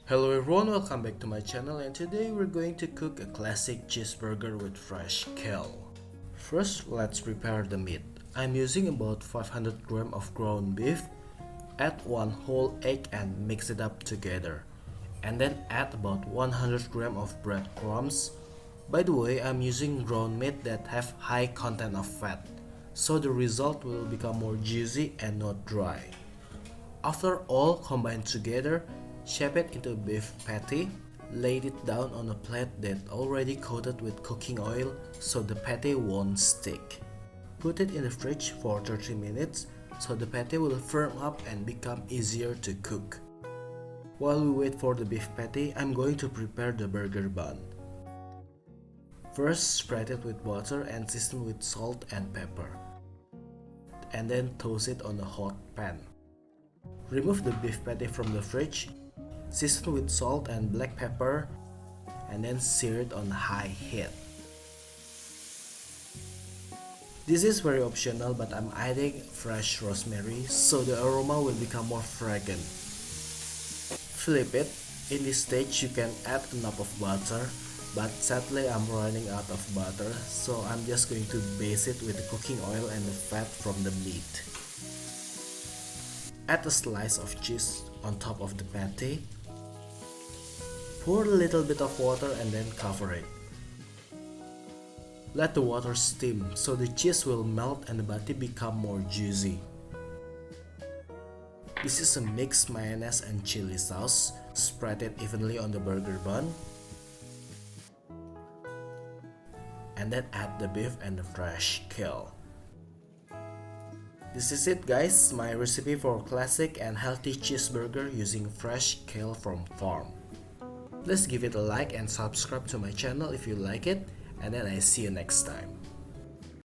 Hello everyone, welcome back to my channel, and today we're going to cook a classic cheeseburger with fresh kale. First, let's prepare the meat. I'm using about 500 grams of ground beef. Add one whole egg and mix it up together. And then add about 100 grams of breadcrumbs. By the way, I'm using ground meat that have high content of fat, so the result will become more juicy and not dry. After all combined together, shape it into a beef patty. Lay it down on a plate that already coated with cooking oil so the patty won't stick. Put it in the fridge for 30 minutes so the patty will firm up and become easier to cook. While we wait for the beef patty, I'm going to prepare the burger bun. First, spread it with butter and season with salt and pepper. And then toast it on a hot pan. Remove the beef patty from the fridge, season with salt and black pepper, and then sear it on high heat. This is very optional, but I'm adding fresh rosemary so the aroma will become more fragrant. Flip it. In this stage you can add a knob of butter, but sadly I'm running out of butter, so I'm just going to baste it with the cooking oil and the fat from the meat. Add a slice of cheese on top of the patty. Pour a little bit of water and then cover it. Let the water steam so the cheese will melt and the patty become more juicy. This is a mixed mayonnaise and chili sauce. Spread it evenly on the burger bun. And then add the beef and the fresh kale. This is it guys, my recipe for classic and healthy cheeseburger using fresh kale from farm. Please give it a like and subscribe to my channel if you like it, and then I see you next time.